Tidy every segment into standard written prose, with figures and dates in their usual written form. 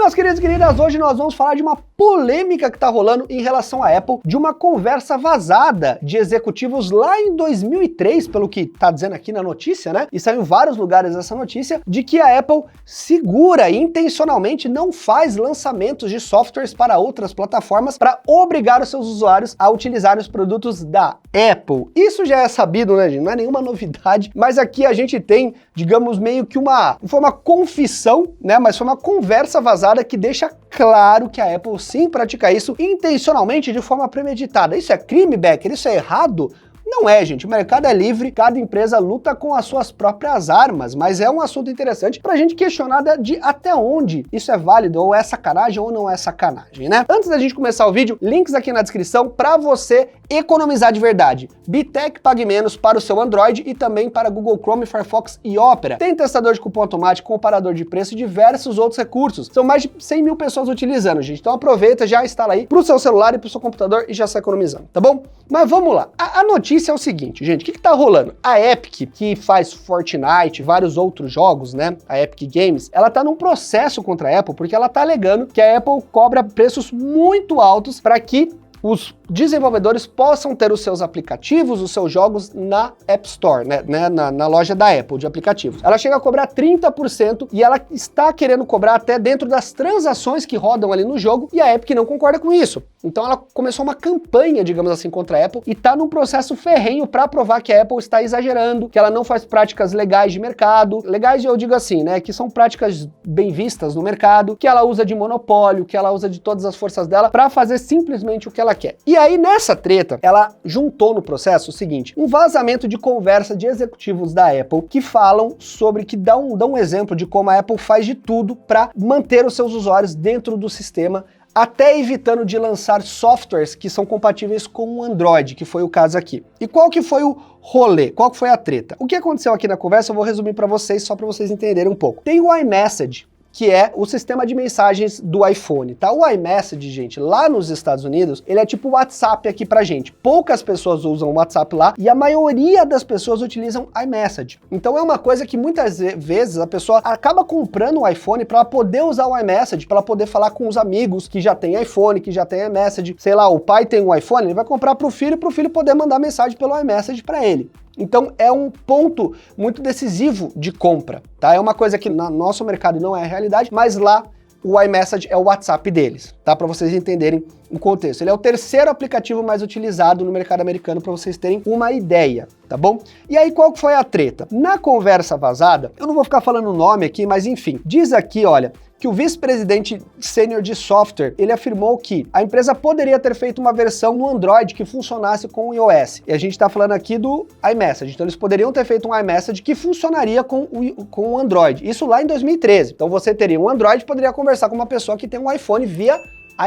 Meus queridos e queridas, hoje nós vamos falar de uma polêmica que tá rolando em relação à Apple, de uma conversa vazada de executivos lá em 2003, pelo que tá dizendo aqui na notícia, né? E saiu em vários lugares essa notícia, de que a Apple segura e intencionalmente não faz lançamentos de softwares para outras plataformas para obrigar os seus usuários a utilizarem os produtos da Apple. Isso já é sabido, né, gente? Não é nenhuma novidade, mas aqui a gente tem, digamos, meio que foi uma confissão, né? Mas foi uma conversa vazada que deixa claro que a Apple sim pratica isso intencionalmente, de forma premeditada. Isso é crime, Becker? Isso é errado? Não é, gente. O mercado é livre, cada empresa luta com as suas próprias armas, mas é um assunto interessante pra gente questionar de até onde isso é válido, ou é sacanagem ou não é sacanagem, né? Antes da gente começar o vídeo, links aqui na descrição pra você economizar de verdade. Bitec Pague Menos para o seu Android e também para Google Chrome, Firefox e Opera. Tem testador de cupom automático, comparador de preço e diversos outros recursos. São mais de 100 mil pessoas utilizando, gente. Então aproveita, já instala aí pro seu celular e pro seu computador e já sai economizando, tá bom? Mas vamos lá. A notícia é o seguinte, gente, o que tá rolando? A Epic, que faz Fortnite, vários outros jogos, né, a Epic Games, ela tá num processo contra a Apple, porque ela tá alegando que a Apple cobra preços muito altos para que os desenvolvedores possam ter os seus aplicativos, os seus jogos na App Store, né, na loja da Apple de aplicativos. Ela chega a cobrar 30% e ela está querendo cobrar até dentro das transações que rodam ali no jogo, e a Epic não concorda com isso. Então ela começou uma campanha, digamos assim, contra a Apple e tá num processo ferrenho para provar que a Apple está exagerando, que ela não faz práticas legais de mercado. Legais, eu digo assim, né, que são práticas bem vistas no mercado, que ela usa de monopólio, que ela usa de todas as forças dela para fazer simplesmente o que ela quer. E aí, nessa treta, ela juntou no processo o seguinte, um vazamento de conversa de executivos da Apple que falam sobre, que dão um exemplo de como a Apple faz de tudo para manter os seus usuários dentro do sistema, até evitando de lançar softwares que são compatíveis com o Android, que foi o caso aqui. E qual que foi o rolê? Qual que foi a treta? O que aconteceu aqui na conversa eu vou resumir para vocês, só para vocês entenderem um pouco. Tem o iMessage, que é o sistema de mensagens do iPhone, tá? O iMessage, gente, lá nos Estados Unidos, ele é tipo o WhatsApp aqui pra gente. Poucas pessoas usam o WhatsApp lá e a maioria das pessoas utilizam iMessage. Então é uma coisa que muitas vezes a pessoa acaba comprando um iPhone para poder usar o iMessage, para poder falar com os amigos que já tem iPhone, que já tem iMessage. Sei lá, o pai tem um iPhone, ele vai comprar pro filho poder mandar mensagem pelo iMessage para ele. Então é um ponto muito decisivo de compra, tá? É uma coisa que no nosso mercado não é a realidade, mas lá o iMessage é o WhatsApp deles, tá? Para vocês entenderem o contexto. Ele é o terceiro aplicativo mais utilizado no mercado americano, para vocês terem uma ideia, tá bom? E aí qual que foi a treta? Na conversa vazada, eu não vou ficar falando o nome aqui, mas enfim, diz aqui, olha, que o vice-presidente sênior de software, ele afirmou que a empresa poderia ter feito uma versão no Android que funcionasse com o iOS. E a gente tá falando aqui do iMessage, então eles poderiam ter feito um iMessage que funcionaria com o Android. Isso lá em 2013. Então você teria um Android e poderia conversar com uma pessoa que tem um iPhone via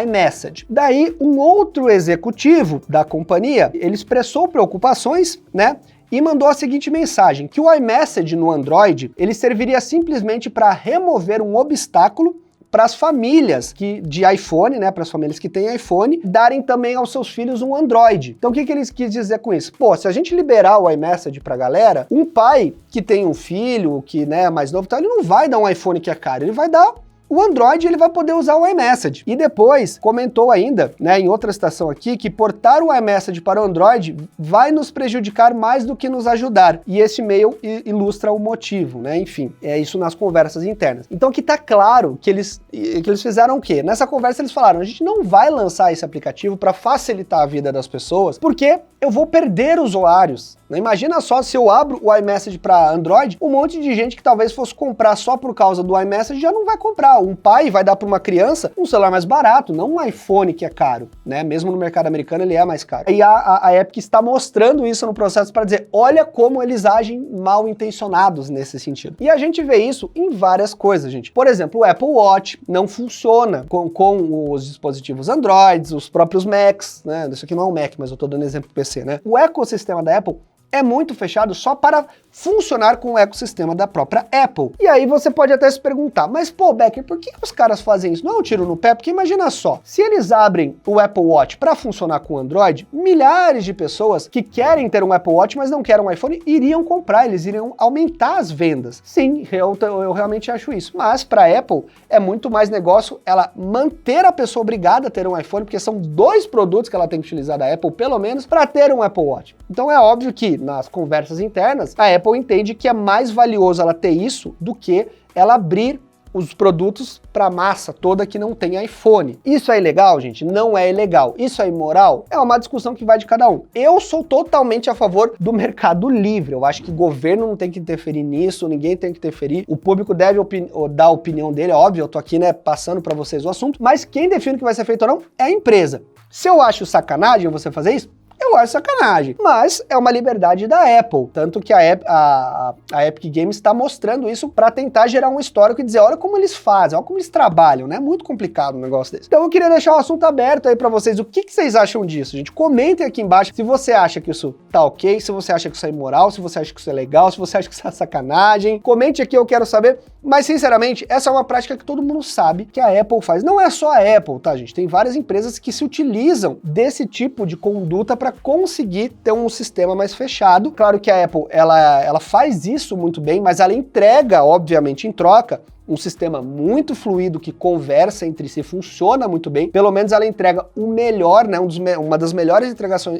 iMessage. Daí, um outro executivo da companhia, ele expressou preocupações, né? E mandou a seguinte mensagem, que o iMessage no Android, ele serviria simplesmente para remover um obstáculo para as famílias de iPhone, né, para as famílias que têm iPhone, darem também aos seus filhos um Android. Então o que eles quis dizer com isso? Pô, se a gente liberar o iMessage pra galera, um pai que tem um filho, que, né, é mais novo, ele não vai dar um iPhone que é caro, ele vai dar o Android, ele vai poder usar o iMessage. E depois comentou ainda, né, em outra citação aqui, que portar o iMessage para o Android vai nos prejudicar mais do que nos ajudar. E esse e-mail ilustra o motivo, né? Enfim, é isso nas conversas internas. Então aqui tá claro que eles fizeram o quê? Nessa conversa eles falaram, a gente não vai lançar esse aplicativo para facilitar a vida das pessoas, porque eu vou perder usuários. Imagina só, se eu abro o iMessage para Android, um monte de gente que talvez fosse comprar só por causa do iMessage já não vai comprar. Um pai vai dar para uma criança um celular mais barato, não um iPhone que é caro, né? Mesmo no mercado americano ele é mais caro. E a Epic está mostrando isso no processo para dizer, olha como eles agem mal intencionados nesse sentido. E a gente vê isso em várias coisas, gente. Por exemplo, o Apple Watch não funciona com os dispositivos Androids, os próprios Macs, né? Isso aqui não é um Mac, mas eu tô dando exemplo do PC, né? O ecossistema da Apple é muito fechado só para funcionar com o ecossistema da própria Apple. E aí você pode até se perguntar, mas pô, Becker, por que os caras fazem isso? Não é um tiro no pé? Porque imagina só, se eles abrem o Apple Watch para funcionar com o Android, milhares de pessoas que querem ter um Apple Watch, mas não querem um iPhone, iriam comprar, eles iriam aumentar as vendas. Sim, eu realmente acho isso. Mas para a Apple é muito mais negócio ela manter a pessoa obrigada a ter um iPhone, porque são 2 produtos que ela tem que utilizar da Apple, pelo menos, para ter um Apple Watch. Então é óbvio que nas conversas internas, a Apple entende que é mais valioso ela ter isso do que ela abrir os produtos para a massa toda que não tem iPhone. Isso é ilegal, gente? Não é ilegal. Isso é imoral? É uma discussão que vai de cada um. Eu sou totalmente a favor do mercado livre. Eu acho que governo não tem que interferir nisso, ninguém tem que interferir. O público deve dar a opinião dele, óbvio, eu tô aqui, né, passando para vocês o assunto, mas quem define o que vai ser feito ou não é a empresa. Se eu acho sacanagem você fazer isso, eu acho sacanagem, mas é uma liberdade da Apple, tanto que a Epic Games está mostrando isso para tentar gerar um histórico e dizer, olha como eles fazem, olha como eles trabalham, né? É muito complicado um negócio desse. Então eu queria deixar o assunto aberto aí para vocês, o que vocês acham disso, gente? Comentem aqui embaixo se você acha que isso tá ok, se você acha que isso é imoral, se você acha que isso é legal, se você acha que isso é sacanagem. Comente aqui, eu quero saber, mas sinceramente, essa é uma prática que todo mundo sabe que a Apple faz. Não é só a Apple, tá, gente? Tem várias empresas que se utilizam desse tipo de conduta para conseguir ter um sistema mais fechado. Claro que a Apple, ela faz isso muito bem, mas ela entrega, obviamente, em troca, um sistema muito fluido que conversa entre si, funciona muito bem. Pelo menos ela entrega o melhor, né, uma das melhores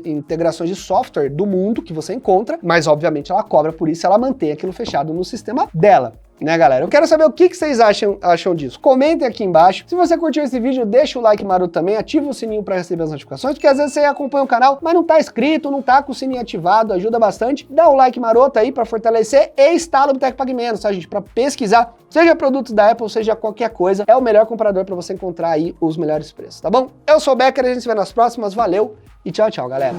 integrações de software do mundo que você encontra, mas obviamente ela cobra por isso, ela mantém aquilo fechado no sistema dela. Né, galera? Eu quero saber o que vocês acham disso. Comentem aqui embaixo. Se você curtiu esse vídeo, deixa o like maroto também, ativa o sininho para receber as notificações, porque às vezes você acompanha o canal, mas não tá inscrito, não tá com o sininho ativado, ajuda bastante. Dá um like maroto aí para fortalecer e instala o Boteco Pague Menos, tá, gente? Para pesquisar, seja produtos da Apple, seja qualquer coisa, é o melhor comprador para você encontrar aí os melhores preços, tá bom? Eu sou o Becker, a gente se vê nas próximas, valeu e tchau, tchau, galera.